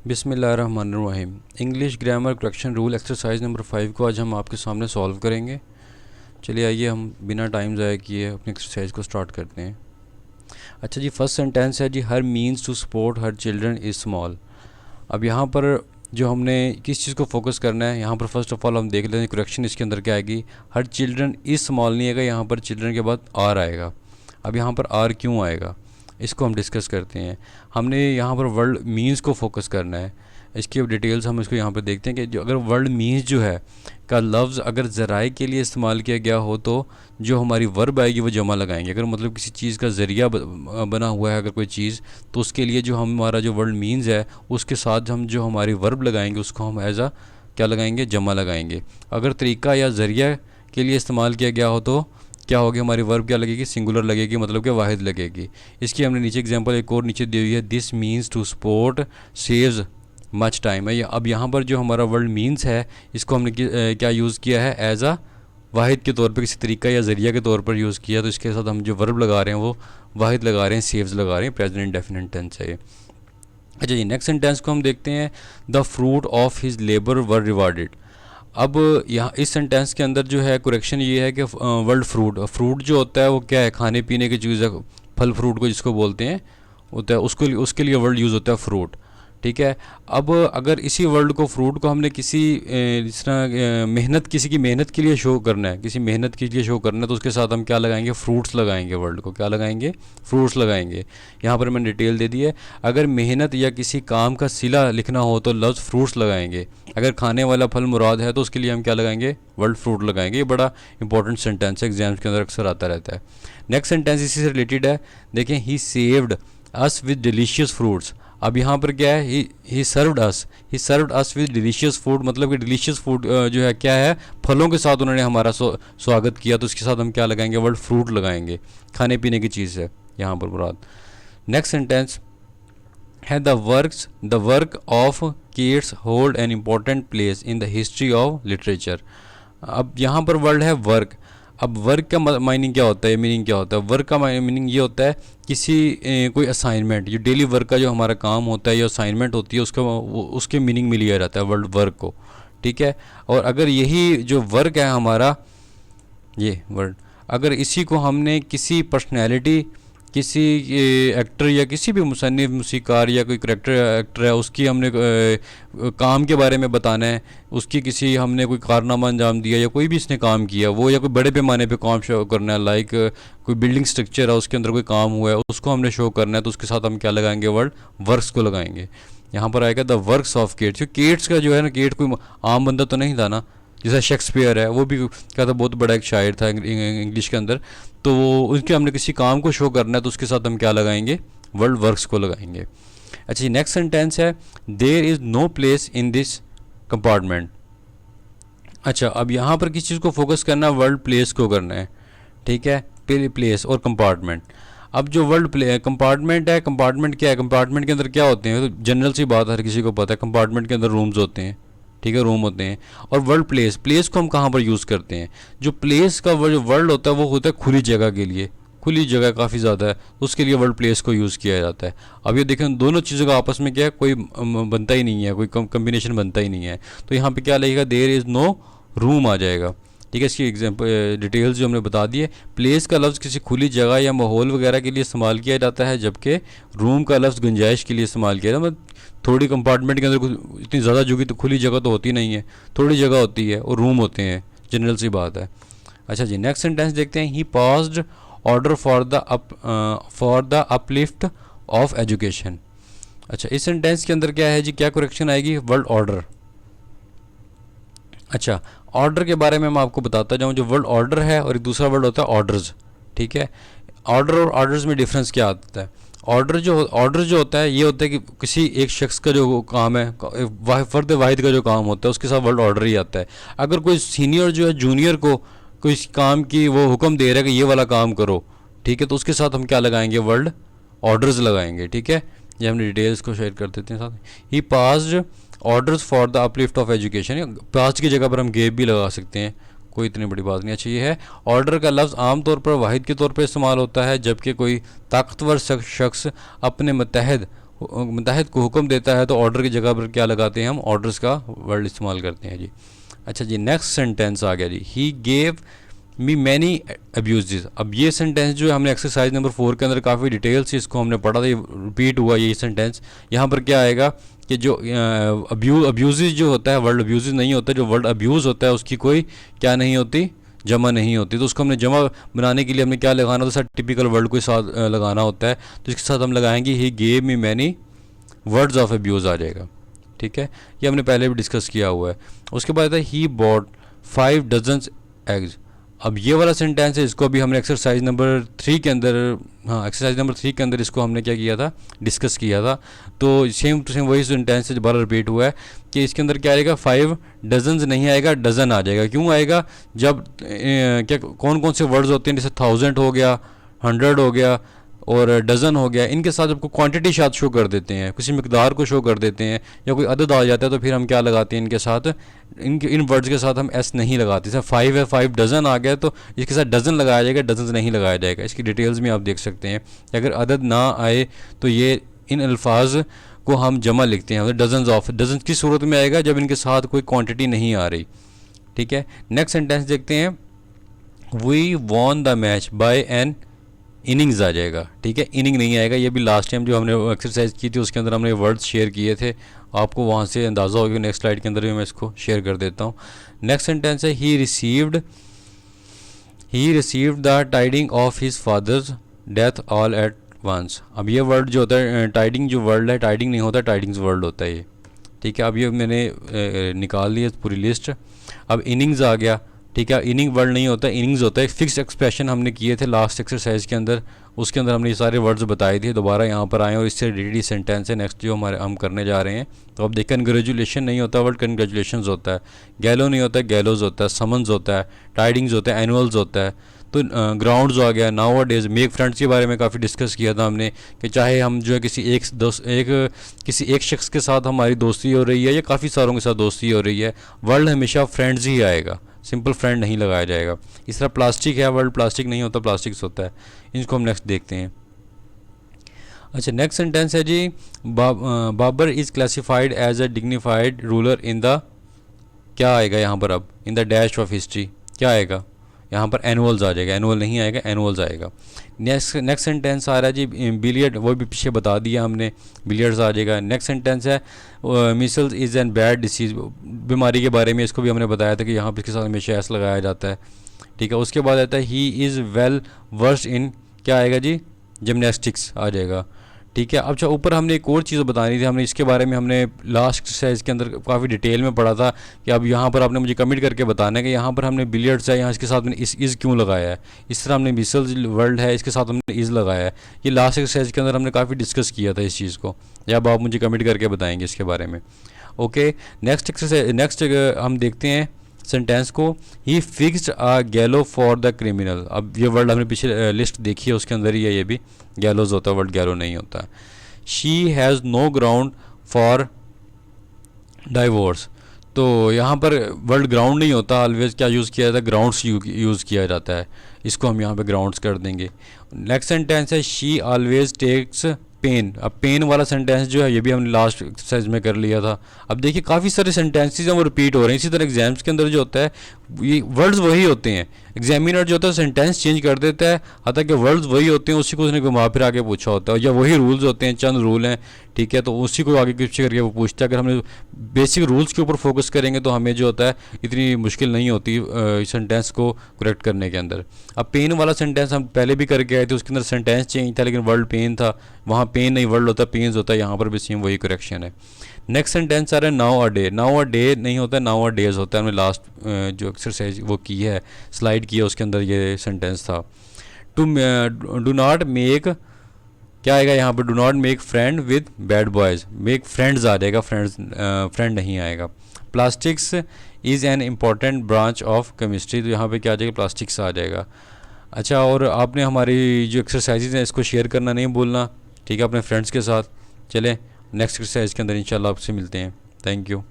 बिस्मिल्लाहिर्रहमानिर्रहीम। English grammar correction rule exercise number 5 को आज हम आपके सामने सॉल्व करेंगे। चलिए आइए हम बिना टाइम ज़ाया किए अपनी एक्सरसाइज को स्टार्ट करते हैं। अच्छा जी, फर्स्ट सेंटेंस है जी, her means to support her children is small. अब यहाँ पर जो हमने किस चीज़ को फोकस करना है, यहाँ पर फर्स्ट ऑफ ऑल हम देख लेते हैं करेक्शन इसके अंदर क्या आएगी। हर चिल्ड्रन इज़ स्मॉल नहीं आएगा, यहाँ पर चिल्ड्रन के बाद आर आएगा। अब यहाँ पर आर क्यों आएगा इसको हम डिस्कस करते हैं। हमने यहाँ पर वर्ड मीन्स को फोकस करना है। इसकी डिटेल्स हम इसको यहाँ पर देखते हैं कि जो अगर वर्ड मीन्स जो है का लफ्ज़ अगर ज़राए के लिए इस्तेमाल किया गया हो तो जो हमारी वर्ब आएगी वो जमा लगाएंगे। अगर मतलब किसी चीज़ का ज़रिया बना हुआ है अगर कोई चीज़, तो उसके लिए जो हमारा जो वर्ड मीन्स है उसके साथ हम जो हमारी वर्ब लगाएंगे उसको हम एज आ क्या लगाएंगे, जमा लगाएंगे। अगर तरीका या ज़रिया के लिए इस्तेमाल किया गया हो तो क्या होगी, हमारी वर्ब क्या लगेगी, सिंगुलर लगेगी, मतलब कि वाहिद लगेगी। इसकी हमने नीचे एग्जांपल एक और नीचे दी हुई है, this means to support saves much time है। अब यहाँ पर जो हमारा वर्ड मीन्स है इसको हमने क्या यूज़ किया है, एज आ वाहिद के तौर पर, किसी तरीका या ज़रिया के तौर पर यूज़ किया। तो इसके साथ हम जो वर्ब लगा रहे हैं वो वाहिद लगा रहे हैं, सेव्स लगा रहे हैं, प्रेजेंट इंडेफिनिट टेंस है ये। अच्छा जी, नेक्स्ट सेंटेंस को हम देखते हैं, the fruit of his labour were rewarded. अब यहाँ इस सेंटेंस के अंदर जो है करेक्शन ये है कि वर्ड फ्रूट जो होता है वो क्या है, खाने पीने की चीज़ है, फल फ्रूट को जिसको बोलते हैं होता है, उसको उसके लिए वर्ड यूज़ होता है फ्रूट। ठीक है। अब अगर इसी वर्ड को फ्रूट को हमने किसी जिस तरह मेहनत, किसी की मेहनत के लिए शो करना है, किसी मेहनत के लिए शो करना है, तो उसके साथ हम क्या लगाएंगे, फ्रूट्स लगाएंगे। वर्ड को क्या लगाएंगे, फ्रूट्स लगाएंगे। यहाँ पर मैंने डिटेल दे दी है। अगर मेहनत या किसी काम का सिला लिखना हो तो लफ्ज़ फ्रूट्स लगाएंगे। अगर खाने वाला फल मुराद है तो उसके लिए हम क्या लगाएंगे, वर्ड फ्रूट लगाएंगे। ये बड़ा इंपॉर्टेंट सेंटेंस है, एग्जाम्स के अंदर अक्सर आता रहता है। नेक्स्ट सेंटेंस इसी से रिलेटेड है, देखें, he saved us with delicious fruits. अब यहाँ पर क्या है, he served us with delicious food, मतलब कि डिलीशियस फूड जो है क्या है, फलों के साथ उन्होंने हमारा स्वागत किया। तो इसके साथ हम क्या लगाएंगे, वर्ड फ्रूट लगाएंगे, खाने पीने की चीज़ है यहाँ पर मुराद। नेक्स्ट सेंटेंस है, the work of kids hold an important place in the history of literature. अब यहाँ पर वर्ड है वर्क। अब वर्क का मीनिंग क्या होता है, मीनिंग क्या होता है, वर्क का मीनिंग ये होता है किसी कोई असाइनमेंट, ये डेली वर्क का जो हमारा काम होता है या असाइनमेंट होती है उसका उसके मीनिंग में लिया जाता है वर्ड वर्क को। ठीक है। और अगर यही जो वर्क है हमारा, ये वर्ड, अगर इसी को हमने किसी पर्सनैलिटी, किसी एक्टर या किसी भी मुसन्निफ, मूसीकार या कोई करेक्टर एक्टर है उसकी हमने काम के बारे में बताना है, उसकी किसी हमने कोई कारनामा अंजाम दिया या कोई भी इसने काम किया वो, या कोई बड़े पैमाने पे काम शो करना है, लाइक कोई बिल्डिंग स्ट्रक्चर है उसके अंदर कोई काम हुआ है उसको हमने शो करना है, तो उसके साथ हम क्या लगाएंगे, वर्ड वर्क्स को लगाएंगे। यहाँ पर आएगा द वर्क्स ऑफ केट्स। केट्स का जो है ना, केट कोई आम बंदा तो नहीं था ना, जैसा शेक्सपियर है वो भी क्या था, बहुत बड़ा एक शायर था इंग्लिश के अंदर। तो उनके हमने किसी काम को शो करना है तो उसके साथ हम क्या लगाएंगे, वर्ड वर्क्स को लगाएंगे। अच्छा जी, नेक्स्ट सेंटेंस है, there is no place in this compartment. अच्छा, अब यहाँ पर किस चीज़ को फोकस करना है, वर्ड प्लेस को करना है। ठीक है, प्लेस और कंपार्टमेंट। अब जो वर्ड कंपार्टमेंट है, कंपार्टमेंट क्या है, कंपार्टमेंट के अंदर क्या होते हैं, तो जनरल सी बात हर किसी को पता है, कंपार्टमेंट के अंदर रूम्स होते हैं। ठीक है, रूम होते हैं। और वर्ड प्लेस को हम कहाँ पर यूज़ करते हैं, जो प्लेस का वर्ड होता है वो होता है खुली जगह के लिए, खुली जगह काफ़ी ज़्यादा है उसके लिए वर्ड प्लेस को यूज़ किया जाता है। अब ये देखें, दोनों चीज़ों का आपस में क्या है, कोई बनता ही नहीं है, कोई कम्बिनेशन बनता ही नहीं है। तो यहाँ पे क्या लगेगा, देयर इज़ नो रूम आ जाएगा। ठीक है, इसकी एग्जाम्पल डिटेल्स जो हमने बता दी है। प्लेस का लफ्ज़ किसी खुली जगह या माहौल वगैरह के लिए इस्तेमाल किया जाता है, जबकि रूम का लफ्ज़ गुंजाइश के लिए इस्तेमाल किया जाता है। मतलब थोड़ी कंपार्टमेंट के अंदर इतनी ज़्यादा जगह तो खुली जगह तो होती नहीं है, थोड़ी जगह होती है और रूम होते हैं, जनरल सी बात है। अच्छा जी, नेक्स्ट सेंटेंस देखते हैं, he passed order for the uplift of education. अच्छा, इस सेंटेंस के अंदर क्या है जी, क्या करेक्शन आएगी, वर्ड ऑर्डर। अच्छा, ऑर्डर के बारे में मैं आपको बताता जाऊँ, जो वर्ड ऑर्डर है और एक दूसरा वर्ड होता है ऑर्डर्स। ठीक है, ऑर्डर और ऑर्डर्स में डिफरेंस क्या आता है, ऑर्डर जो होता है ये होता है कि किसी एक शख्स का जो काम है, फ़र्द वाहिद का जो काम होता है उसके साथ वर्ड ऑर्डर ही आता है। अगर कोई सीनियर जो है जूनियर को कोई काम की वो हुक्म दे रहा है कि ये वाला काम करो, ठीक है, तो उसके साथ हम क्या लगाएंगे, वर्ड ऑर्डर्स लगाएंगे। ठीक है, ये हमने डिटेल्स को शेयर कर देते हैं साथ। He passed orders for the uplift of education, past की जगह पर हम गेव भी लगा सकते हैं, कोई इतनी बड़ी बात नहीं। अच्छा, ये है, ऑर्डर का लफ्ज़ आमतौर पर वाहिद के तौर पर इस्तेमाल होता है, जबकि कोई ताकतवर शख्स अपने मतहद मुत्तहिद को हुक्म देता है तो ऑर्डर की जगह पर क्या लगाते हैं हम, ऑर्डर्स का वर्ड इस्तेमाल करते हैं जी। अच्छा जी, नेक्स्ट सेंटेंस आ गया जी, he gave me many abuses. अब ये सेंटेंस जो है हमने एक्सरसाइज नंबर 4 के अंदर काफ़ी डिटेल से इसको हमने पढ़ा था, ये रिपीट हुआ ये सेंटेंस। यहाँ पर क्या आएगा कि जो अब्यूज़ जो होता है, वर्ड अब्यूज़ नहीं होता, जो वर्ड अब्यूज़ होता है उसकी कोई क्या नहीं होती, जमा नहीं होती। तो उसको हमने जमा बनाने के लिए हमने क्या लगाना होता है, टिपिकल वर्ड को साथ लगाना होता है। तो इसके साथ हम लगाएंगे he gave me many words of abuse आ जाएगा। ठीक है, ये हमने पहले भी डिस्कस किया हुआ है। उसके बाद है ही बॉट 5 डजन्स एग्स। अब ये वाला सेंटेंस है, इसको अभी हमने एक्सरसाइज नंबर 3 के अंदर, हाँ एक्सरसाइज नंबर 3 के अंदर इसको हमने क्या किया था, डिस्कस किया था। तो सेम टू सेम वही सेंटेंस दोबारा रिपीट हुआ है कि इसके अंदर क्या आएगा, 5 डजन्स नहीं आएगा, डज़न आ जाएगा। क्यों आएगा, जब क्या कौन कौन से वर्ड्स होते हैं, जैसे 1000 हो गया, 100 हो गया और डज़न हो गया, इनके साथ आपको क्वांटिटी शायद शो कर देते हैं, किसी मकदार को शो कर देते हैं या कोई अदद आ जाता है, तो फिर हम क्या लगाते हैं इनके साथ, इन वर्ड्स के साथ हम एस नहीं लगाते। जैसे 5 है, 5 डज़न आ गया तो इसके साथ डज़न लगाया जाएगा, डजन नहीं लगाया जाएगा। इसकी डिटेल्स में आप देख सकते हैं। अगर अदद ना आए तो ये इन अल्फाज को हम जमा लिखते हैं, डजन्स ऑफ। डजन की सूरत में आएगा जब इनके साथ कोई क्वान्टिटी नहीं आ रही। ठीक है, नेक्स्ट सेंटेंस देखते हैं, we won the match by an innings आ जाएगा। ठीक है, इनिंग नहीं आएगा, ये भी लास्ट टाइम जो हमने एक्सरसाइज की थी उसके अंदर हमने वर्ड्स शेयर किए थे, आपको वहाँ से अंदाज़ा होगा। नेक्स्ट स्लाइड के अंदर भी मैं इसको शेयर कर देता हूँ। नेक्स्ट सेंटेंस है he received the tiding of his father's death all at once. अब ये वर्ड जो होता है, टाइडिंग जो वर्ड है, टाइडिंग नहीं होता, टाइडिंग्स वर्ड होता है ये। ठीक है, अब ये मैंने निकाल लिया पूरी लिस्ट। अब इनिंग्स आ गया। ठीक है, इनिंग वर्ड नहीं होता, इनिंग्स होता है। फिक्स एक्सप्रेशन हमने किए थे लास्ट एक्सरसाइज के अंदर, उसके अंदर हमने ये सारे वर्ड्स बताए थे। दोबारा यहाँ पर आए और इससे रिलेटेड सेंटेंस है नेक्स्ट जो हम करने जा रहे हैं। तो अब देखिए, कंग्रेचुलेशन नहीं होता वर्ड, कंग्रेचुलेशन होता है। गैलो नहीं होता, गैलोज होता है। समन्स होता है, टाइडिंग्स होता है, एनुअल्स होता है। तो ग्राउंड्स आ गया। नाउ डेज मेक फ्रेंड्स के बारे में काफ़ी डिस्कस किया था हमने कि चाहे हम जो है किसी एक शख्स के साथ हमारी दोस्ती हो रही है या काफ़ी सारों के साथ दोस्ती हो रही है, वर्ड हमेशा फ्रेंड्स ही आएगा, सिंपल फ्रेंड नहीं लगाया जाएगा। इस तरह प्लास्टिक है, वर्ड प्लास्टिक नहीं होता, प्लास्टिक्स होता है। इनको हम नेक्स्ट देखते हैं। अच्छा, नेक्स्ट सेंटेंस है जी, Babar is classified as a dignified ruler in the, क्या आएगा यहाँ पर, अब in the dash of history क्या आएगा, यहाँ पर एनुअल्स आ जाएगा, एनुअल नहीं आएगा, एनुअल्स आएगा। नेक्स्ट सेंटेंस आ रहा है जी, बिलियर्ड, वो भी पीछे बता दिया हमने, बिलियर्ड्स आ जाएगा। नेक्स्ट सेंटेंस है micelles is an bad disease, बीमारी के बारे में, इसको भी हमने बताया था कि यहाँ पर इसके साथ हमेशा एस लगाया जाता है। ठीक है, उसके बाद आता है ही इज़ वेल वर्स इन, क्या आएगा जी, जिमनास्टिक्स आ जाएगा। ठीक है, अच्छा ऊपर हमने एक और चीज़ बतानी थी, हमने इसके बारे में हमने लास्ट एक्सरसाइज के अंदर काफ़ी डिटेल में पढ़ा था कि अब यहाँ पर आपने मुझे कमेंट करके बताना है कि यहाँ पर हमने बिलियर्ड्स है, यहाँ इसके साथ हमने इज़ क्यों लगाया है। इस तरह हमने मिसल्स वर्ल्ड है, इसके साथ हमने इज़ लगाया है। ये लास्ट एक्सरसाइज के अंदर हमने काफ़ी डिस्कस किया था इस चीज़ को, या अब आप मुझे कमेंट करके बताएंगे इसके बारे में। ओके, नेक्स्ट एक्सरसाइज, नेक्स्ट हम देखते हैं सेंटेंस को, ही फिक्स्ड अ गैलो फॉर द क्रिमिनल। अब ये वर्ड हमने पीछे लिस्ट देखी है, उसके अंदर ही है ये भी, गैलोज होता है वर्ड, गैलो नहीं होता। She has no ground for divorce. तो यहाँ पर वर्ड ग्राउंड नहीं होता, ऑलवेज क्या यूज़ किया जाता है, ग्राउंड्स यूज़ किया जाता है। इसको हम यहाँ पे ग्राउंड्स कर देंगे। नेक्स्ट सेंटेंस है शी ऑलवेज टेक्स पेन। अब पेन वाला सेंटेंस जो है ये भी हमने लास्ट एक्सरसाइज में कर लिया था। अब देखिए काफ़ी सारे सेंटेंसेस हैं वो रिपीट हो रहे हैं। इसी तरह एग्जाम्स के अंदर जो होता है ये वर्ड्स वही होते हैं, एग्जामिनर जो होता है सेंटेंस चेंज कर देता है, हालांकि वर्ड्स वही होते हैं, उसी को उसने घुमा फिर आगे पूछा होता है, या वही रूल्स होते हैं, चंद रूल हैं। ठीक है, तो उसी को आगे पीछे करके वो पूछता है। अगर हमने बेसिक रूल्स के ऊपर फोकस करेंगे तो हमें जो होता है इतनी मुश्किल नहीं होती सेंटेंस को करेक्ट करने के अंदर। अब पेन वाला सेंटेंस हम पहले भी करके आए थे, उसके अंदर सेंटेंस चेंज था लेकिन वर्ड पेन था, वहाँ पेन नहीं वर्ड होता पेन्स होता है, यहाँ पर भी सेम वही करेक्शन है। नेक्स्ट सेंटेंस आ रहा है now a day. Now a day नहीं होता, नाउ अ डेज होता है। हमने लास्ट जो एक्सरसाइज वो की है, स्लाइड की है, उसके अंदर ये सेंटेंस था। टू डू नॉट मेक, क्या आएगा यहाँ पर, do not make friend with bad boys. Make friends आ जाएगा, फ्रेंड नहीं आएगा। Plastics is an important branch of chemistry, तो यहाँ पे क्या आ जाएगा, प्लास्टिक्स आ जाएगा। अच्छा, और आपने हमारी जो एक्सरसाइजेज हैं इसको शेयर करना नहीं भूलना, ठीक है, अपने फ्रेंड्स के साथ। चलें नेक्स्ट एक्सरसाइज के अंदर इंशाल्लाह आपसे मिलते हैं। Thank you.